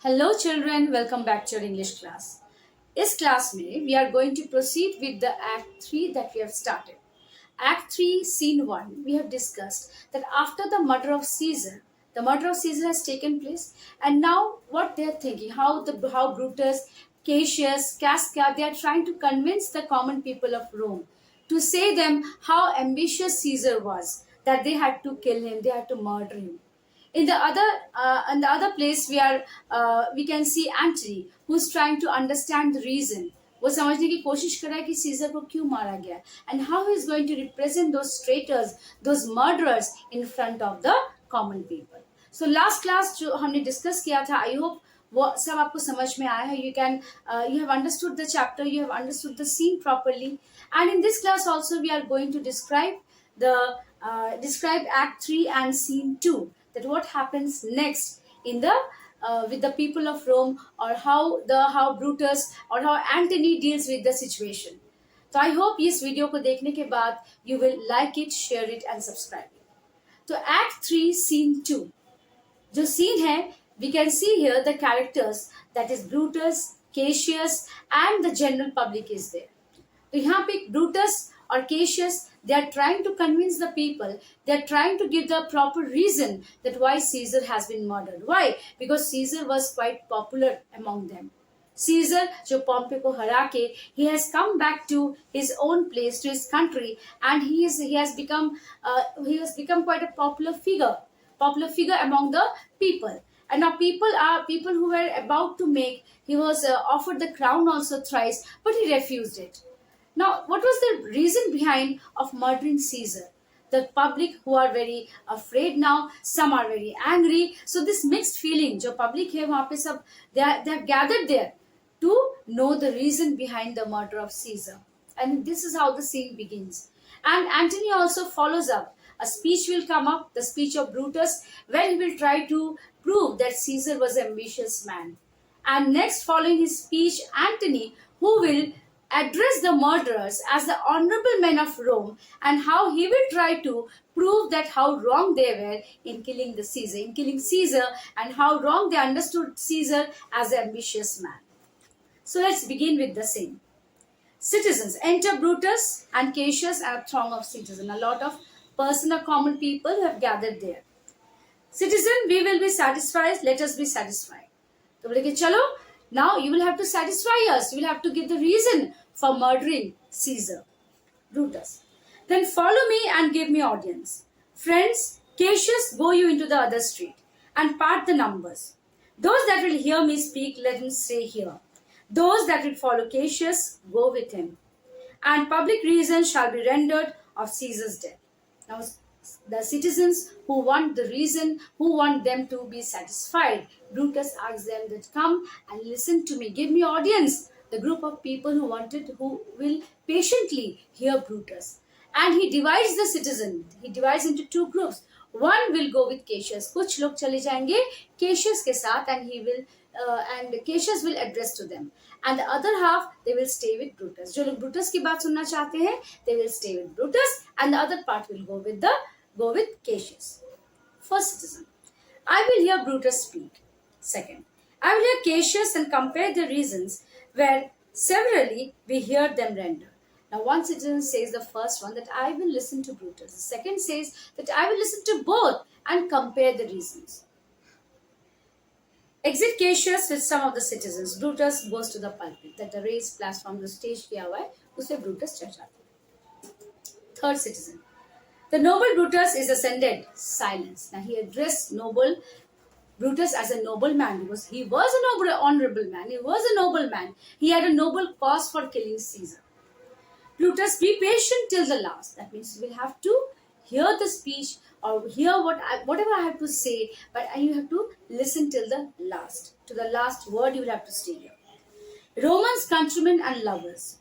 Hello children, welcome back to your English class. इस class में we are going to proceed with the Act 3 that we have started. Act 3, Scene 1, we have discussed that after the murder of Caesar, the murder of Caesar has taken place, and now what they are thinking, how Brutus, Cassius, Casca, they are trying to convince the common people of Rome to say them how ambitious Caesar was, that they had to kill him, they had to murder him. In the other place we can see Antony who's trying to understand the reason. वो समझने की कोशिश कर रहा है कि scissor को क्यों मारा गया and how he is going to represent those traitors, those murderers in front of the common people. So last class जो हमने discuss किया था, I hope वो सब आपको समझ में आया है. You have understood the chapter, you have understood the scene properly, and in this class also we are going to describe Act 3 and Scene 2, that what happens next in the with the people of Rome, or how Brutus or how Antony deals with the situation. So I hope इस video को देखने के बाद you will like it, share it and subscribe it. तो Act 3 Scene 2 जो scene है, we can see here the characters, that is Brutus, Cassius and the general public is there. तो यहाँ पे Brutus or Cassius, they are trying to convince the people, they are trying to give the proper reason that why Caesar has been murdered. Why? Because Caesar was quite popular among them. Caesar, जो Pompey को हरा के, he has come back to his own place, to his country, and he has become quite a popular figure among the people. And now people who were about to make, he was offered the crown also thrice, but he refused it. Now, what was the reason behind of murdering Caesar? The public who are very afraid now, some are very angry. So this mixed feeling, जो public है वहाँ पे सब they have gathered there to know the reason behind the murder of Caesar. And this is how the scene begins. And Antony also follows up. A speech will come up, the speech of Brutus, where he will try to prove that Caesar was an ambitious man. And next, following his speech, Antony, who will address the murderers as the honorable men of Rome, and how he will try to prove that how wrong they were in killing Caesar, and how wrong they understood Caesar as an ambitious man. So let's begin with the scene. Citizens, enter Brutus and Cassius and a throng of citizens. A lot of personal common people have gathered there. Citizen, we will be satisfied, let us be satisfied. तो बोले कि चलो, now you will have to satisfy us. You will have to give the reason for murdering Caesar. Brutus. Then follow me and give me audience. Friends, Cassius, go you into the other street and part the numbers. Those that will hear me speak, let him stay here. Those that will follow Cassius, go with him. And public reason shall be rendered of Caesar's death. Now, the citizens who want the reason, who want them to be satisfied, Brutus asks them that come and listen to me, give me audience. The group of people who will patiently hear Brutus. And he divides the citizen, he divides into two groups. One will go with Cassius. कुछ लोग चले जाएंगे Cassius के साथ, and Cassius will address to them. And the other half, they will stay with Brutus. जो लोग Brutus की बात सुनना चाहते हैं, they will stay with Brutus, and the other part will go with Cassius. First citizen, I will hear Brutus speak. Second, I will hear Cassius and compare the reasons where severally we hear them render. Now one citizen says the first one that I will listen to Brutus. The second says that I will listen to both and compare the reasons. Exit Cassius with some of the citizens. Brutus goes to the pulpit, that the raised platform the stage किया हुआ है, उसपे Brutus चढ़ जाता है. Third citizen, the noble Brutus is ascended. Silence. Now he addressed noble Brutus as a noble man, because he was a noble, honorable man. He was a noble man. He had a noble cause for killing Caesar. Brutus, be patient till the last. That means you will have to hear the speech or hear whatever I have to say, but you have to listen till the last. To the last word you will have to stay here. Romans, countrymen and lovers,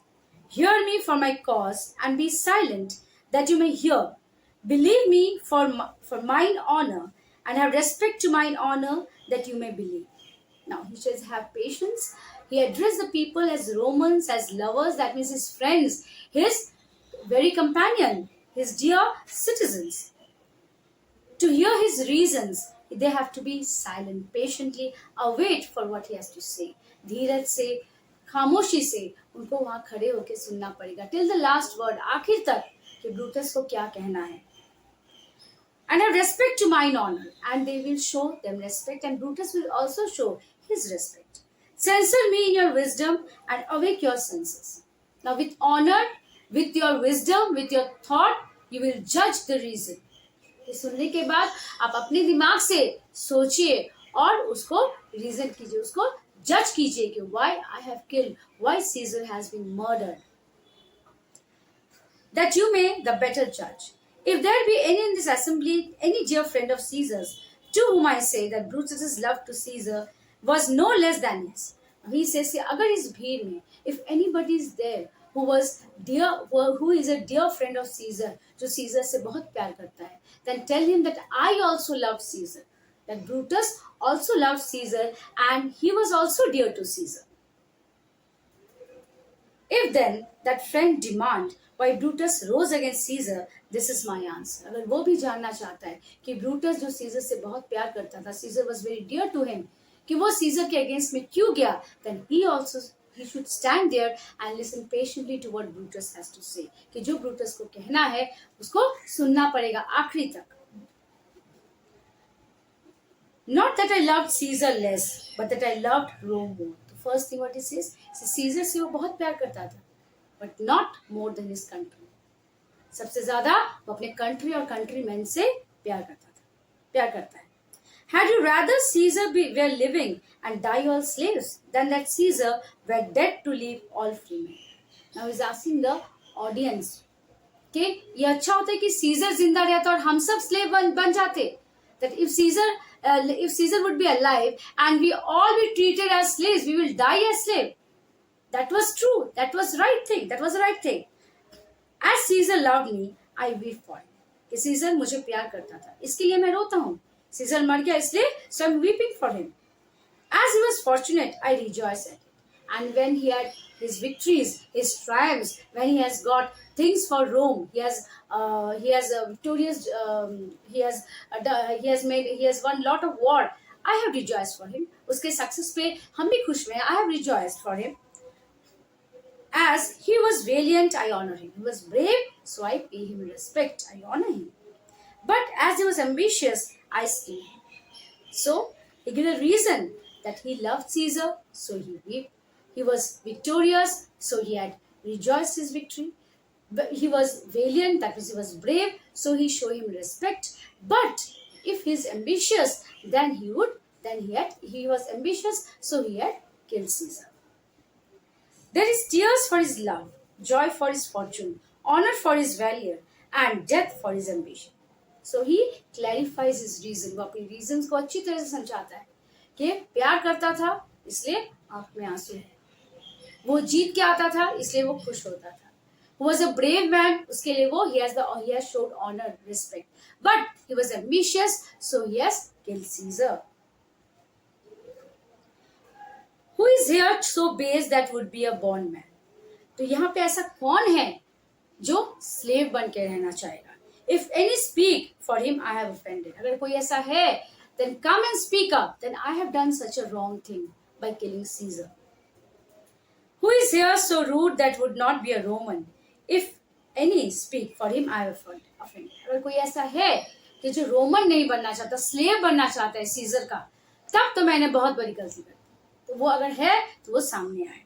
hear me for my cause and be silent that you may hear. Believe me for mine honor, and have respect to mine honor that you may believe. Now he says have patience. He addressed the people as Romans, as lovers, that means his friends, his very companion, his dear citizens. To hear his reasons, they have to be silent, patiently await for what he has to say. धीरज से, खामोशी से उनको वहां खड़े होकर सुनना पड़ेगा till the last word, आखिर तक कि ब्रूटस को क्या कहना है. And have respect to mine honor, and they will show them respect, and Brutus will also show his respect. Censor me in your wisdom and awake your senses. Now, with honor, with your wisdom, with your thought, you will judge the reason. ये सुनने के बाद आप अपने दिमाग से सोचिए और उसको रीजन कीजिए, उसको जज कीजिए कि why I have killed, why Caesar has been murdered. That you may the better judge. If there be any in this assembly, any dear friend of Caesar's, to whom I say that Brutus's love to Caesar was no less than his. He says, अगर इस भीड़ में, if anybody is there who was dear, who is a dear friend of Caesar, जो Caesar से बहुत प्यार करता है, then tell him that I also loved Caesar. That Brutus also loved Caesar and he was also dear to Caesar. If then that friend demand why Brutus rose against Caesar, this is my answer. अगर वो भी जानना चाहता है कि Brutus जो scissor से बहुत प्यार करता था, Caesar was very dear to him, कि वो सीजर के अगेंस्ट में क्यों गया, then he should stand there and listen patiently to what Brutus has to say. कि जो ब्रूटस को कहना है उसको सुनना पड़ेगा आखिरी तक. Not that I loved Caesar less, but that I loved Rome more. The first thing what he says, Caesar से वो बहुत प्यार करता था, but not more than his country. सबसे ज्यादा वो अपने कंट्री और कंट्री मैन से प्यार करता है. Had you rather Caesar were living and die all slaves than that Caesar were dead to leave all free men? Now he's asking the audience कि ये अच्छा होता है कि सीजर जिंदा रहता और हम सब स्लेव बन जाते. That if Caesar would be alive and we all be treated as slaves, we will die as slave. That was true. That was the right thing. As Caesar loved me, I weep for him. कि Caesar मुझे प्यार करता था, इसके लिए मैं रोता हूँ. Caesar मर गया इसलिए, so I'm weeping for him. As he was fortunate, I rejoice at it. And when he had his victories, his triumphs, when he has got things for Rome, he has victorious, he has won lot of war. I have rejoiced for him. उसके success पे हम भी खुश हुए. I have rejoiced for him. As he was valiant, I honor him. He was brave, so I pay him respect. I honor him. But as he was ambitious, I slay him. So he gave a reason that he loved Caesar, so he wept. He was victorious, so he had rejoiced his victory. But he was valiant, that means he was brave, so he showed him respect. But if he is ambitious, then he was ambitious, so he had killed Caesar. There is tears for his love, joy for his fortune, honor for his valor, and death for his ambition. So he clarifies his reason. वो अपनी reasons को अच्छी तरह से समझाता है कि प्यार करता था इसलिए आंख में आंसू है, वो जीत के आता था इसलिए वो खुश होता था. Who was a brave man, उसके लिए वो he has showed honor, respect. But he was ambitious, so he has killed Caesar. Who is here so base that would be a bondman? तो यहाँ पे ऐसा कौन है जो slave बन के रहना चाहेगा? If any speak, for him I have offended. अगर कोई ऐसा है, then come and speak up. Then I have done such a wrong thing by killing Caesar. Who is here so rude that would not be a Roman? If any speak, for him I have offended. अगर कोई ऐसा है कि जो Roman नहीं बनना चाहता, slave बनना चाहता है सीजर का, तब तो मैंने बहुत बड़ी गलती कर दी. तो वो अगर है तो वो सामने आए.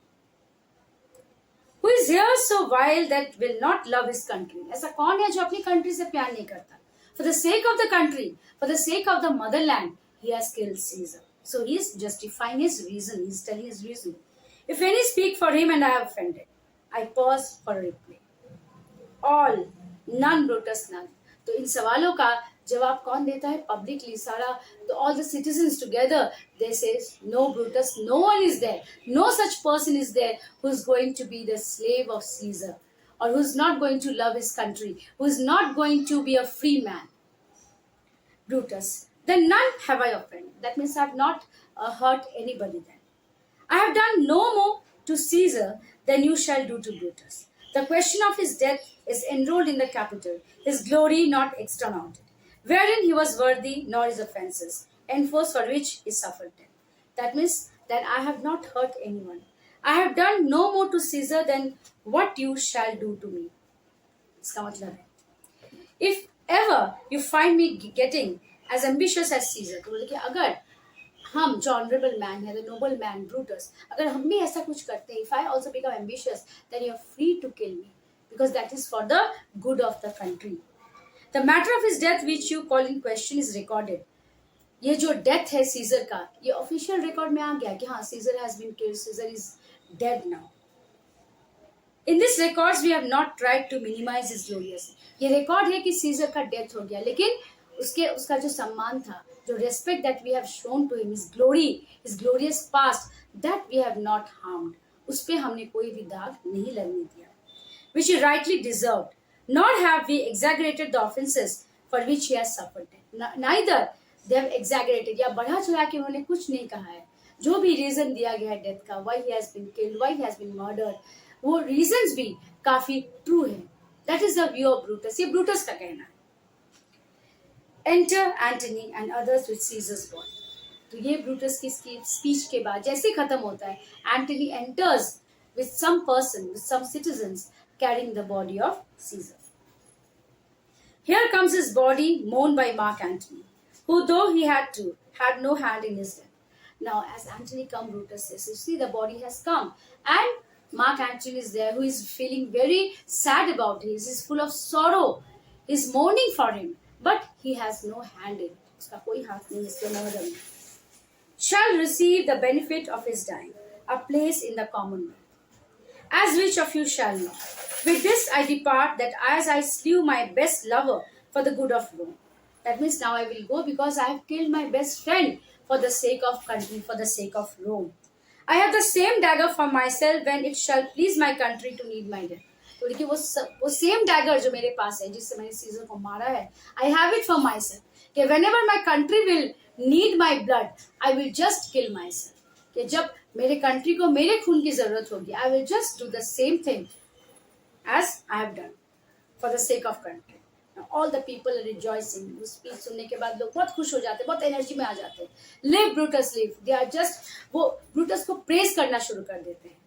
Who is here so vile that will not love his country? ऐसा कौन है जो अपनी कंट्री से प्यार नहीं करता? For the sake of the country, for the sake of the motherland, he has killed Caesar. So he is justifying his reason. He is telling his reason. If any speak for him and I have offended, I pause for a reply. All, none, Brutus, none. तो इन सवालों का जवाब कौन देता है? Publicly, सारा, तो all the citizens together, they say, no, Brutus, no one is there. No such person is there who is going to be the slave of Caesar, or who is not going to love his country, who is not going to be a free man. Brutus, then none have I offended. That means I have not hurt anybody then. I have done no more to Caesar than you shall do to Brutus. The question of his death is enrolled in the Capitol, his glory not exterminated, wherein he was worthy, nor his offences. enforced for which he suffered death. That means that I have not hurt anyone. I have done no more to Caesar than what you shall do to me. इसका मतलब है if ever you find me getting as ambitious as Caesar, तो बोले कि अगर हम जो honourable man है, द नोबल मैन ब्रूटस, अगर हम भी ऐसा कुछ करते हैं, if I also become ambitious, then you are free to kill me because that is for the good of the country. The matter of his death which you call in question is recorded. ये जो death है scissor का, ये official record में आ गया कि हाँ Caesar has been killed, Caesar is dead now. In this records we have not tried to minimize his glorious. ये रिकॉर्ड है कि सीजर का डेथ हो गया, लेकिन उसका जो सम्मान था, जो respect that we have shown to him, his glory, his glorious past, that we have not harmed. उस पे हमने कोई भी दाग नहीं लगने दिया. Which he rightly deserved, nor have we exaggerated the offenses for which he has suffered. Neither they have exaggerated, या बढ़ा चढ़ा के उन्होंने कुछ नहीं कहा है. जो भी रीजन दिया गया है डेथ का, why he has been killed, why he has been murdered, वो रीजंस भी काफी ट्रू है. That is the view of Brutus. ये ब्रूटस का कहना है. Enter Antony and others with Caesar's body. तो ये ब्रूटस की स्पीच के बाद जैसे खत्म होता है, Antony enters with some person, with some citizens carrying the body of Caesar. Here comes his body mourned by Mark Antony, who though he had no hand in his death. Now as Antony come, Brutus says, you see the body has come, and Mark Antony is there, who is feeling very sad about it. He is full of sorrow. He is mourning for him, but he has no hand in it. उसका कोई हाथ नहीं इसके murder में. Shall receive the benefit of his dying, a place in the commonwealth. As which of you shall know? With this I depart, that as I slew my best lover for the good of Rome. That means now I will go because I have killed my best friend for the sake of country, for the sake of Rome. I have the same dagger for myself when it shall please my country to need my death. तो देखिए वो same dagger जो मेरे पास है, जिससे मैंने scissor को मारा है, I have it for myself. कि whenever my country will need my blood, I will just kill myself. कि जब मेरे कंट्री को मेरे खून की जरूरत होगी, I will just do the same thing as I have done for the sake of country. All the people are rejoicing. वो स्पीच सुनने के बाद लोग बहुत खुश हो जाते हैं, बहुत एनर्जी में आ जाते हैं. Live Brutus live. They are just, वो ब्रूटस को प्रेज करना शुरू कर देते हैं.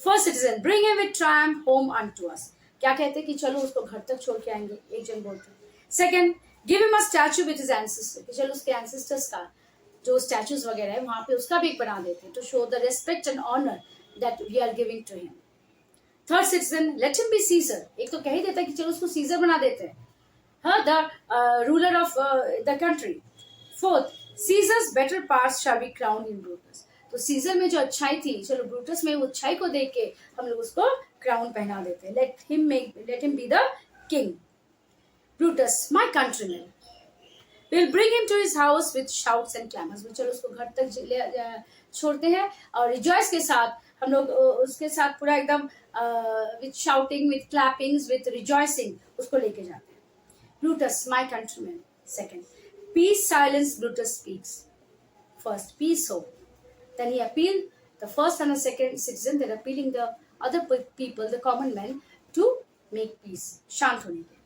First citizen, bring him with triumph home unto us. क्या कहते हैं कि चलो उसको घर तक छोड़ के आएंगे, एक जन बोलते हैं. Second, give him a statue with his ancestor. कि चलो उसके एंसेस्टर्स का जो स्टैचूज वगैरह है वहां पे उसका भी एक बना देते हैं, to show the respect and honour that we are giving to him. Third citizen, let him be Caesar. एक तो कह ही देता है कि चलो उसको सीजर बना देते हैं, हाँ, the ruler of the country. Fourth, Caesar's better parts shall be crowned in Brutus. तो सीजर में जो अच्छाई थी, चलो ब्रूटस में वो अच्छाई को देख के हम लोग उसको क्राउन पहना देते हैं. Late him be the king. Brutus, my countryman, we'll bring him to his house with shouts and clamors. चलो उसको घर तक छोड़ते हैं और रिजॉइस के साथ हम लोग उसके साथ पूरा एकदम with shouting, with clappings, with rejoicing उसको लेके जाते हैं. Brutus, my countryman. Second, peace, silence. Brutus speaks. First, peace, hope. Then he appealed the first and the second citizen. They're appealing the other people, the common men, to make peace. शांत होने के.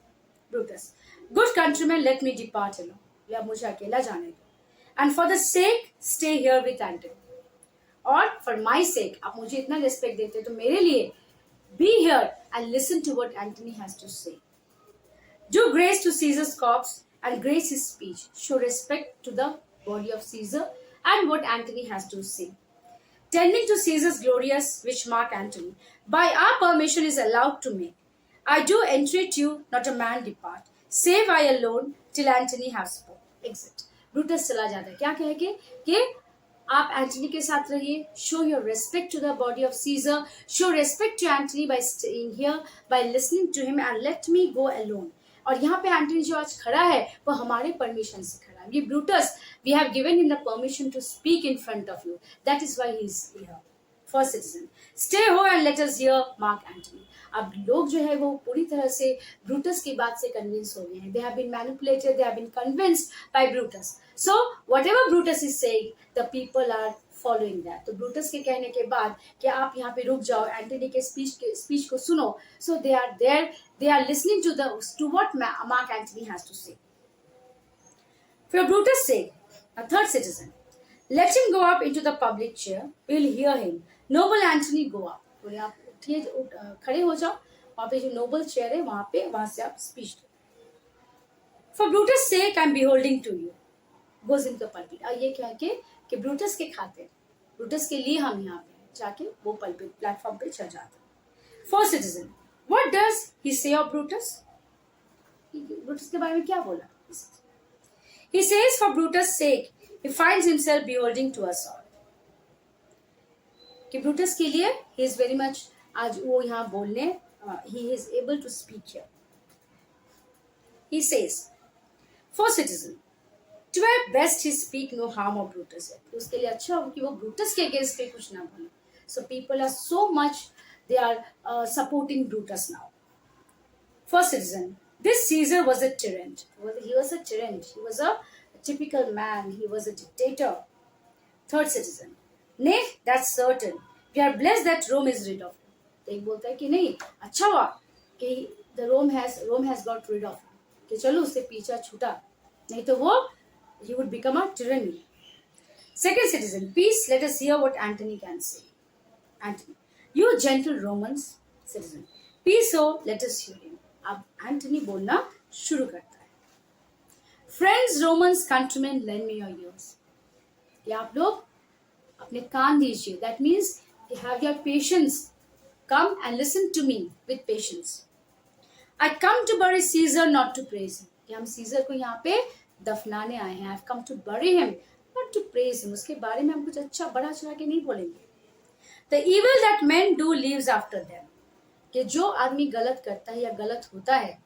Brutus, good countryman, let me depart alone. या मुझे अकेला जाने दो. And for the sake stay here with Antony. और for my sake, आप मुझे इतना रिस्पेक्ट देते तो मेरे लिए be here and listen to what Antony has to say. Do grace to Caesar's corpse and grace his speech. Show respect to the body of Caesar and what Antony has to say. Tending to Caesar's glorious, which Mark Antony, by our permission, is allowed to make. I do entreat you, not a man depart. Save I alone till Antony have spoken. Exit. Brutus चला जाता है. क्या कहेंगे कि आप Antony के साथ रहिए. Show your respect to the body of Caesar. Show respect to Antony by staying here, by listening to him, and let me go alone. और यहाँ पे एंटनी जो आज खड़ा है वो हमारे परमिशन से खड़ा है. ये Brutus, we have given him the permission to speak in front of you. That is why he is here. First citizen, stay ho and let us hear Mark Antony. अब लोग जो है वो पूरी तरह से ब्रूटस की बात से कन्विंस हो गए हैं. They have been manipulated, they have been convinced by Brutus. So whatever Brutus is saying, the people are following that. तो ब्रूटस के कहने के बाद कि आप यहाँ पे रुक जाओ, एंटनी के स्पीच को सुनो. So they are there, they are listening to what Mark Antony has to say. For Brutus' sake, A third citizen, let him go up into the public chair. We'll hear him. Noble Antony, go up. बोले आप उठिए, खड़े हो जाओ, वहां पे जो Nobel chair है वहां से आप स्पीच दो. For Brutus' sake, I'm beholding to you. Goes into the pulpit. और ये क्या है कि ब्रूटस के खातिर, ब्रूटस के लिए हम यहाँ पे जाके वो पल्पिट प्लेटफॉर्म पे चढ़ जाते हैं. First citizen, what does he say of Brutus? Brutus के बारे में क्या बोला? He says for Brutus' sake, he finds himself beholding to us all. कि ब्रूटस के लिए he is very much, आज वो यहाँ बोलने, he is able to speak here. He says, for citizen, to our best he speak no harm of Brutus. उसके लिए अच्छा हो कि वो ब्रूटस के अगेंस्ट पे कुछ ना बोले. So people are so much, they are supporting Brutus now. First citizen, this Caesar was a tyrant. He was a tyrant. He was a typical man. He was a dictator. Third citizen, nay, that's certain. We are blessed that Rome is rid of him. तो एक बोलता है कि नहीं, अच्छा हुआ कि Rome has got rid of him. कि चलो उससे पीछा छूटा, नहीं तो वो he would become a tyranny. Second citizen, peace. Let us hear what Antony can say. Antony, you gentle Romans. Citizen, peace. So let us hear him. अब Antony बोलना शुरू करता है. Friends, Romans, countrymen, lend me your ears. कि आप लोग अपने कान दीजिए. That means you have your patience. Come and listen to me with patience. I come to bury Caesar, not to praise him. कि हम सीजर को यहाँ पे दफनाने आए हैं. I've come to bury him, not to praise him. उसके बारे में हम कुछ अच्छा बड़ा चढ़ा के नहीं बोलेंगे. The evil that men do leaves after them. कि जो आदमी गलत करता है या गलत होता है,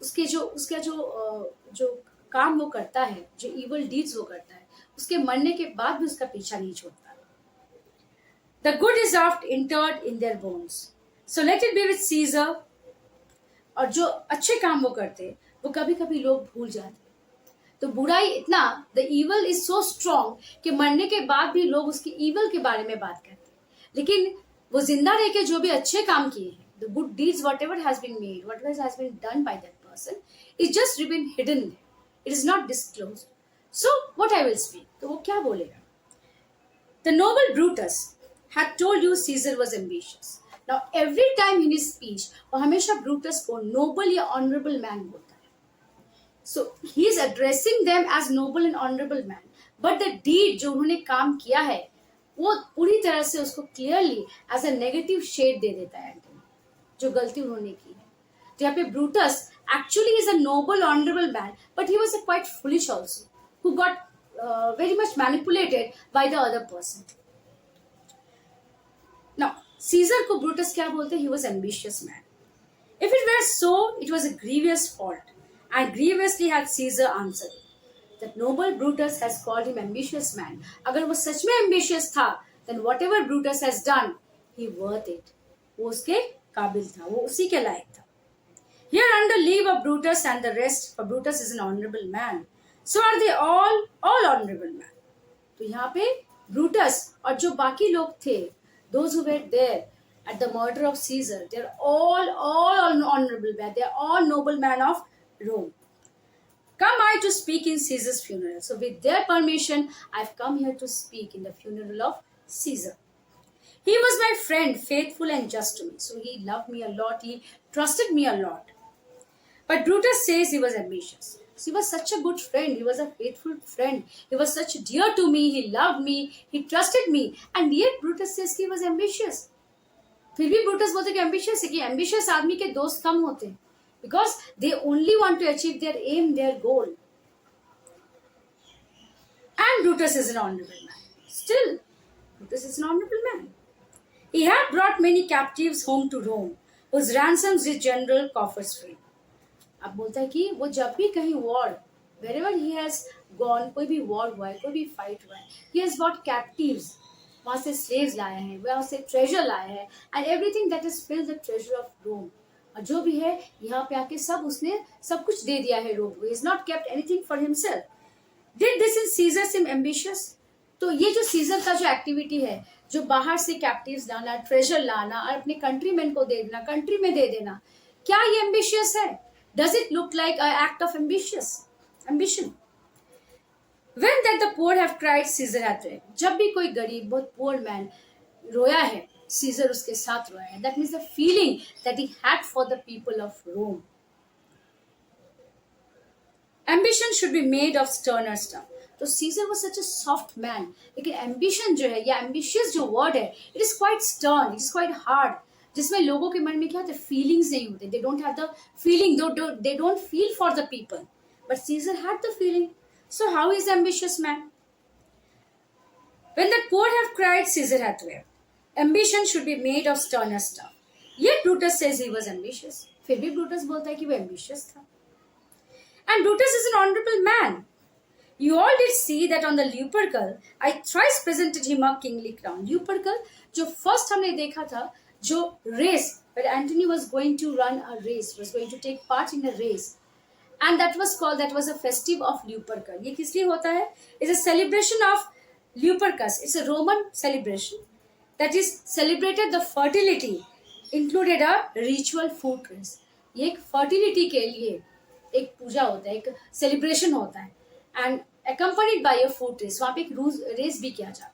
उसका जो काम वो करता है, जो evil deeds वो करता है, उसके मरने के बाद भी उसका पीछा नहीं छोड़ता. The good is oft interred in their bones. So let it be with Caesar. और जो अच्छे काम वो करते, वो कभी कभी लोग भूल जाते. तो बुराई इतना, the evil is so strong कि मरने के बाद भी लोग उसकी evil के बारे में बात करते. लेकिन वो जिंदा रह के जो भी अच्छे काम किए हैं, the good deeds, whatever has been made, whatever has been done by that person, is just been hidden there. It is not disclosed. So what I will speak. तो वो क्या बोलेगा? The noble Brutus had told you Caesar was ambitious. Now every time in his speech, वो हमेशा Brutus को noble या honorable man बोलता है. So he is addressing them as noble and honorable man. But the deed जो उन्होंने काम किया है, वो पूरी तरह से उसको clearly as a negative shade दे देता है एंटनी, जो गलती उन्होंने की है. तो यहाँ पे Brutus actually is a noble honourable man, but he was a quite foolish also, who got very much manipulated by the other person. Now Caesar को ब्रूटस क्या बोलते हैं? He was ambitious man. If it were so, it was a grievous fault, and grievously had Caesar answered. That noble Brutus has called him ambitious man. अगर वो सच में ambitious था, then whatever Brutus has done, he worth it. वो उसके काबिल था, वो उसी के लायक था. Here under leave of Brutus and the rest, for Brutus is an honorable man. So are they all honorable man. तो यहाँ पे Brutus और जो बाकी लोग थे, those who were there at the murder of Caesar, they are all honorable man. They are all noble men of Rome. Come I to speak in Caesar's funeral. So with their permission, I've come here to speak in the funeral of Caesar. He was my friend, faithful and just to me. So he loved me a lot. He trusted me a lot. But Brutus says he was ambitious. So he was such a good friend. He was a faithful friend. He was such dear to me. He loved me. He trusted me. And yet Brutus says he was ambitious. फिर भी Brutus बोलते कि ambitious है, कि ambitious आदमी के दोस्त कम होते हैं. Because they only want to achieve their aim, their goal. And Brutus is an honorable man. Still, Brutus is an honorable man. He had brought many captives home to Rome, whose ransoms his general coffers filled. अब बोलता है कि वो जब भी कहीं war, wherever he has gone, कोई भी war हुआ है, कोई भी fight हुआ है, he has brought captives. वहाँ से slaves लाए हैं, वहाँ से treasure लाए हैं, and everything that has filled the treasure of Rome. और जो भी है यहाँ पे आके सब उसने सब कुछ दे दिया है रोम को. He has not kept anything for himself. Did this in Caesar seem ambitious? तो ये जो सीजर का जो एक्टिविटी है, जो बाहर से कैप्टिव्स लाना, ट्रेजर लाना और अपने कंट्रीमैन को दे देना, कंट्री में दे देना, क्या ये एम्बिशियस है? Does it look like an act of ambition? When that the poor have cried, Caesar had wept. जब भी कोई गरीब बहुत poor man रोया है, Caesar उसके साथ रोया है. That means the feeling that he had for the people of Rome. Ambition should be made of sterner stuff. तो Caesar was such a soft man. लेकिन ambition जो है या ambitious जो word है, it is quite stern, it is quite hard. जिसमें लोगों के मन में क्या होता है, feelings नहीं होते. They don't have the feeling, they don't feel for the people. But Caesar had the feeling. So how is ambitious man? When the poor have cried, Caesar had wept. Ambition should be made of sterner stuff. Yet Brutus says he was ambitious. फिर भी Brutus बोलता है कि वो ambitious था. And Brutus is an honorable man. You all did see that on the Lupercal, I thrice presented him a kingly crown. Lupercal, जो first हमने देखा था, जो race, where Antony was going to run a race, was going to take part in a race. And that was a festive of Lupercal. ये किस लिए होता है? It's a celebration of Lupercus. It's a Roman celebration that is celebrated the fertility, included a ritual food race. ये एक fertility के लिए एक पूजा होता है, एक सेलिब्रेशन होता है, and accompanied by a food race. वहाँ पे एक रेस भी किया जाता है.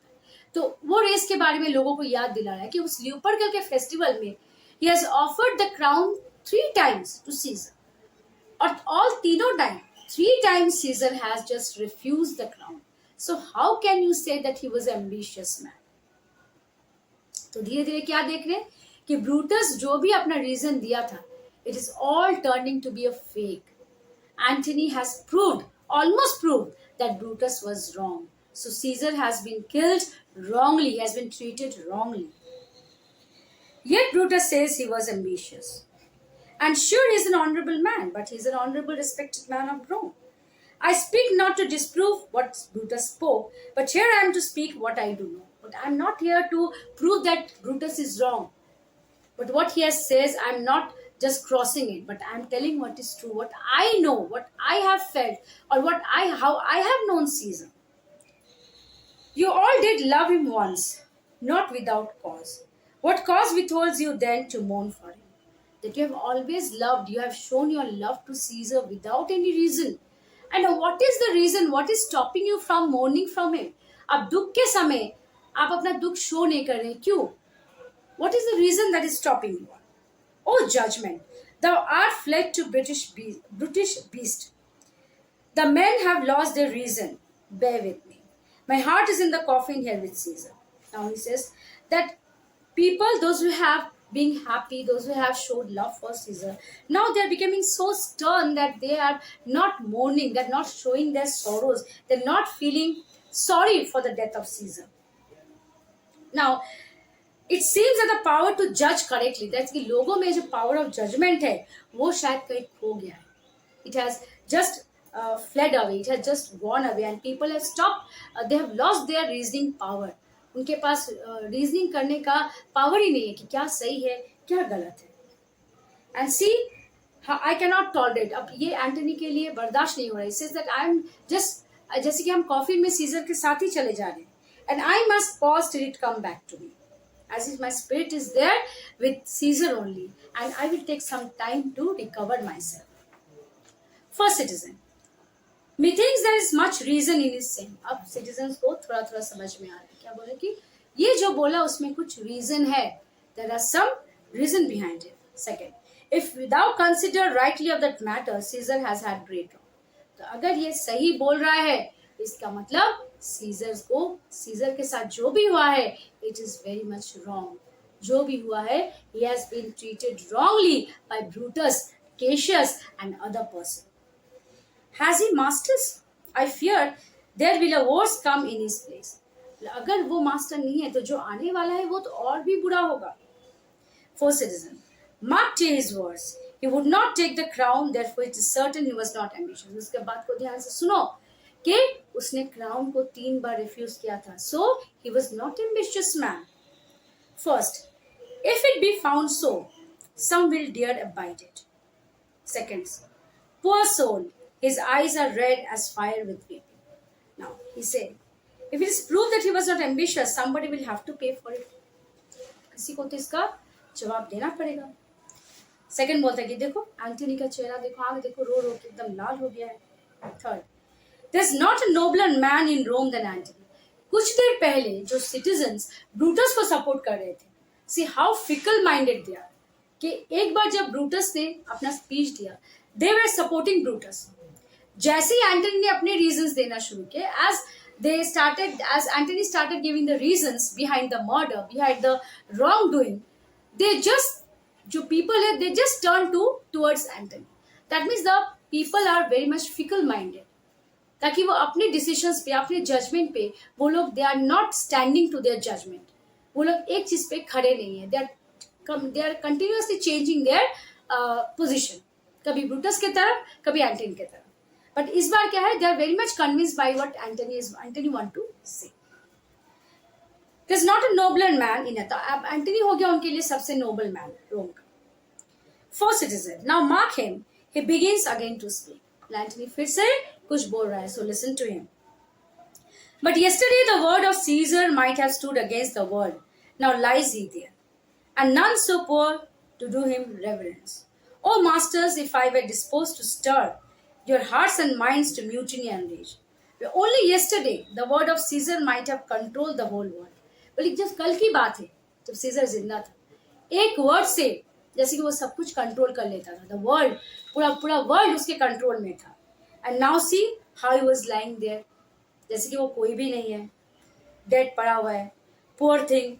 तो वो रेस के बारे में लोगों को याद दिला रहा है कि उस ल्यूपर्कल के फेस्टिवल में he has offered the crown 3 times to Caesar. और all तीनों time 3 times Caesar has just refused the crown. So how can you say that he was an ambitious man? तो धीरे धीरे क्या देख रहे हैं कि ब्रूटस जो भी अपना रीजन दिया था, it is all turning to be a fake. Antony has almost proved that Brutus was wrong. So Caesar has been killed wrongly, he has been treated wrongly. Yet Brutus says he was ambitious. And sure, he's an honorable man, but he's an honorable, respected man of Rome. I speak not to disprove what Brutus spoke, but here I am to speak what I do know. But I'm not here to prove that Brutus is wrong. But what he has says, I'm not just crossing it, but I'm telling what is true, what I know, what I have felt, or how I have known Caesar. You all did love him once, not without cause. What cause withholds you then to mourn for him? That you have always loved, you have shown your love to Caesar without any reason. And what is the reason? What is stopping you from mourning from him? अब दुख के समय आप अपना दुख show नहीं कर रहे, क्यों? What is the reason that is stopping you? O judgment, thou art fled to Brutish beast. The men have lost their reason. Bear with me. My heart is in the coffin here with Caesar. Now he says that people, those who have been happy, those who have showed love for Caesar, now they are becoming so stern that they are not mourning, they're not showing their sorrows, they're not feeling sorry for the death of Caesar. Now, it seems that the power to judge correctly, that's कि लोगों में जो power of judgment है, वो शायद कहीं खो गया है. It has just fled away, it has just gone away, and people have stopped, they have lost their reasoning power. उनके पास reasoning करने का power ही नहीं है कि क्या सही है, क्या गलत है. And see, I cannot tolerate. अब ये एंटनी के लिए बर्दाश्त नहीं हो रहा है. He says that I am just जैसे कि हम कॉफिन में सीजर के साथ ही चले जा रहे हैं, and I must pause till it come back to me. As if my spirit is there with Caesar only, and I will take some time to recover myself. First citizen, methinks there is much reason in his saying. अब citizens को थोड़ा थोड़ा समझ में आ रहा है. क्या बोले कि ये जो बोला उसमें कुछ reason है. There are some reason behind it. Second, if thou consider rightly of that matter, Caesar has had great wrong. तो अगर ये सही बोल रहा है, इसका मतलब सीजर के साथ जो भी हुआ है, it is very much wrong. जो भी हुआ है, he has been treated wrongly by Brutus, Cassius, and other person. Has he masters? I fear there will a worse come in his place. अगर वो मास्टर नहीं है, तो जो आने वाला है वो तो और भी बुरा होगा. Fourth citizen, mark his words. He would not take the crown, therefore it is certain he was not ambitious. उसके बात को ध्यान से सुनो कि उसने क्राउन को 3 बार रिफ्यूज किया था. So he was not ambitious man. First, if it be found so, some will dare abide it. Second, poor soul, his eyes are red as fire with weeping. Now he said, if it is proved that he was not ambitious, somebody will have to pay for it. किसी को तो इसका जवाब देना पड़ेगा. Second बोलता है कि देखो एंटनी का चेहरा देखो, आंख देखो, रो रो के एकदम लाल हो गया है. Third, There's not a nobler man in Rome than Antony. कुछ देर पहले जो सिटीजन्स ब्रूटस को सपोर्ट कर रहे थे, see how fickle minded they are, कि एक बार जब ब्रूटस ने अपना स्पीच दिया, दे वर सपोर्टिंग ब्रूटस. जैसे ही एंटनी ने अपने रीजंस देना शुरू किए, as Antony started giving the reasons behind the murder, behind the wrongdoing, जो people है, they just turn towards Antony. That means the people are very much fickle minded, ताकि वो अपने डिसीजंस पे, अपने जजमेंट पे, वो लोग they are not standing to their judgement. वो लोग एक चीज पे खड़े नहीं है. They are continuously changing their position, कभी ब्रूटस के तरफ, कभी एंटनी के तरफ. बट इस बार क्या है, they are very much convinced by what Antony want to say. There is not a nobler man in it. अब एंटनी हो गया उनके लिए सबसे नोबल मैन रोम का. First citizen, now mark him, he begins again to speak. Antony फिर से कुछ बोल रहा है, so listen to him. But yesterday the word of Caesar might have stood against the world. Now lies he there, and none so poor to do him reverence. O masters, if I were disposed to stir your hearts and minds to mutiny and rage. Only yesterday the word of Caesar might have controlled the whole world. बोले जब कल की बात है, जब scissor जिंदा था, एक वर्ड से जैसे कि वो सब कुछ कंट्रोल कर लेता था. द वर्ल्ड, पूरा वर्ल्ड उसके कंट्रोल में था. And now see how he was lying there, जैसे कि वो कोई भी नहीं है, डेड पड़ा हुआ है. Poor thing.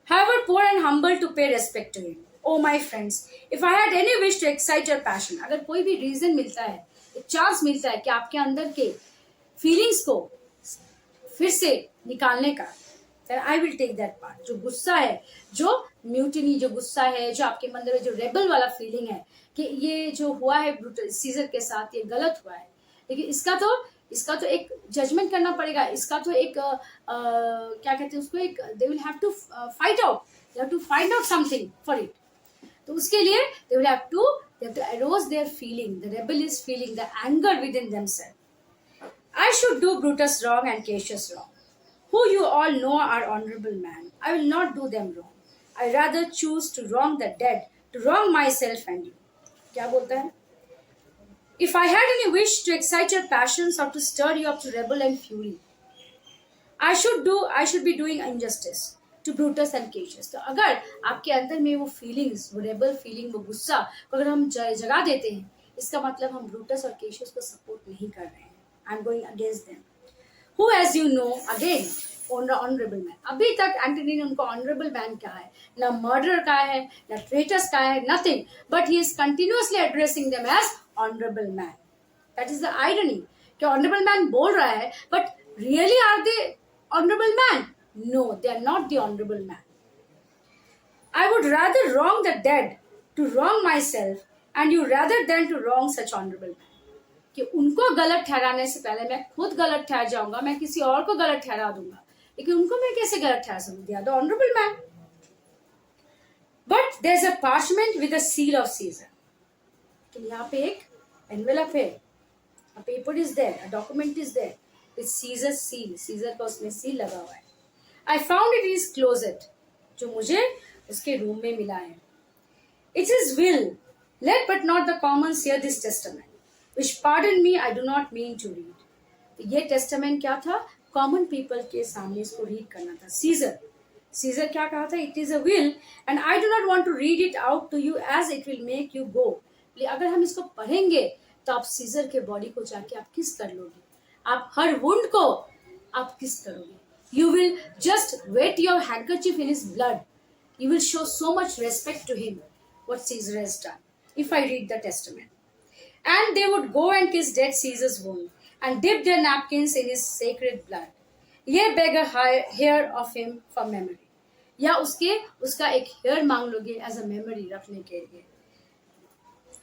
However poor and humble to pay respect to him. Oh my friends, if I had any wish to excite your passion, अगर कोई भी रीजन मिलता है, एक चांस मिलता है कि आपके अंदर के फीलिंग्स को फिर से निकालने का, then I will take that part. जो गुस्सा है, जो म्यूटिनी, जो गुस्सा है, जो आपके अंदर में जो रेबल वाला फीलिंग है कि ये जो हुआ है सीजर के साथ, ये गलत हुआ है, लेकिन इसका तो एक जजमेंट करना पड़ेगा. इसका तो एक क्या कहते हैं उसको, एक they will have to fight out, they have to find out something for it. तो उसके लिए they will have to arouse their feeling, the rebellious feeling, the anger within themselves. I should do Brutus wrong and Cassius wrong, who you all know are honorable men. I will not do them wrong. I rather choose to wrong the dead, to wrong myself and you. क्या बोलता है? If I had any wish to excite your passions or to stir you up to rebel and fury, I should be doing injustice to Brutus and Cassius. तो अगर आपके अंदर में वो feelings, वो रेबल फीलिंग, वो गुस्सा को अगर हम जगा देते हैं, इसका मतलब हम ब्रूटस और केशियस को सपोर्ट नहीं कर रहे हैं. I'm going against them, who, as you know, again, honorable man. अभी तक एंटनी ने उनको honorable man कहा है, ना murderer कहा है, ना traitors कहा है, nothing. But he is continuously addressing them as honorable man. That is the irony. कि honorable man बोल रहा है, but really are they honorable man? No, they are not the honorable man. I would rather wrong the dead to wrong myself, and you rather than to wrong such honorable man. कि उनको गलत ठहराने से पहले मैं खुद गलत ठहर जाऊंगा, मैं किसी और को गलत ठहरा दूंगा, लेकिन उनको मैं कैसे गलत ठहरा सकूं? The honourable man. But there is a parchment with the seal of Caesar. तो यहाँ पे एक एनवेलप है, a paper is there, a document is there with Caesar seal. Caesar का उसमें सील लगा हुआ है. I found it is closet, जो मुझे उसके रूम में मिला है. It is will, let but not the commons hear this testament, which pardon me, I do not mean to read. तो ये टेस्टामेंट क्या था? कॉमन पीपल के सामने इसको रीड करना था. सीजर क्या कहा था? It is a will and I do not want to read it out to you as it will make you go. अगर हम इसको पढ़ेंगे तो आप सीजर के बॉडी को जाके आप किस कर लोगे, आप हर वुंड को आप किस करोगे. You will just wet your handkerchief in his blood. You will show so much respect to him what Caesar has done if I read the testament. And they would go and kiss dead Caesar's wound and dip their napkins in his sacred blood. Ye beg a hair of him for memory. या उसका एक hair मांग लोगे as a memory रखने के लिए.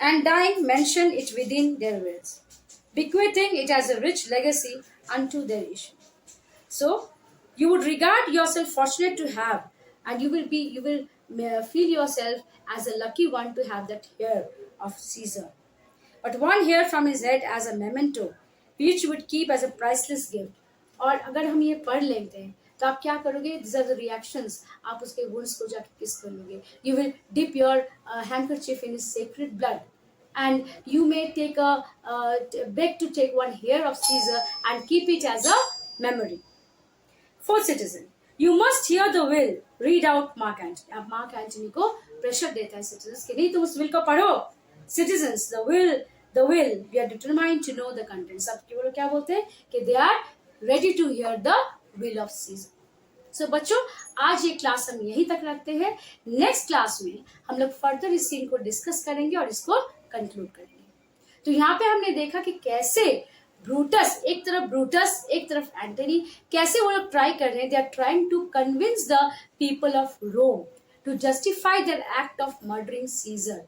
And dying, mention it within their wills, bequeathing it as a rich legacy unto their issue. So you would regard yourself fortunate to have, and you will feel yourself as a lucky one to have that hair of Caesar. But one hair from his head as a memento, which you would keep as a priceless gift. और अगर हम ये पढ़ लेते हैं तो आप क्या करोगे? These are the reactions. आप उसके wounds को जाके किस कर लोगे. You will dip your handkerchief in his sacred blood. and you may take a beg to take one hair of Caesar and keep it as a memory. Fourth citizen, you must hear the will. Read out Mark Antony. अब mark Antony को pressure देता है citizens कि नहीं तुम उस will को पढ़ो. Citizens, the will, we are determined to know the contents. अब वो लोग क्या बोलते हैं कि they are ready to hear the will of Caesar. So बच्चों, आज ये क्लास हम यहीं तक रखते हैं. नेक्स्ट क्लास में हम लोग फर्दर इस सीन को डिस्कस करेंगे और इसको कंक्लूड करेंगे. तो यहाँ पे हमने देखा कि कैसे एक तरफ एंटनी, कैसे वो लोग ट्राई कर रहे हैं. They are trying to convince the people of Rome to justify their act of murdering Caesar.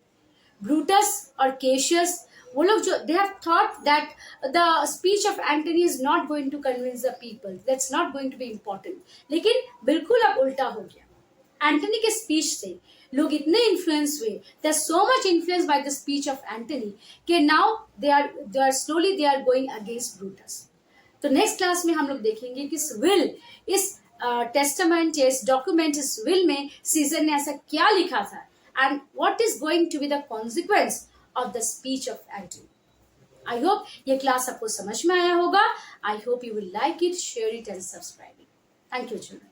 Brutus और केशियस, वो लोग जो they have thought that the speech of Antony is not going to convince the people, that's not going to be important. लेकिन बिल्कुल अब उल्टा हो गया. एंटनी के स्पीच से लोग इतने इन्फ्लुएंस हुए, they are so much influence by the speech of Antony कि now they are slowly they are going against Brutus. तो नेक्स्ट क्लास में हम लोग देखेंगे कि इस टेस्टामेंट या इस डॉक्यूमेंट, इस विल में सीजर ने ऐसा क्या लिखा था and what is going to be the consequence of the speech of Antony. I hope ये क्लास आपको समझ में आया होगा. I hope you will like it, share it and subscribe it. Thank you children.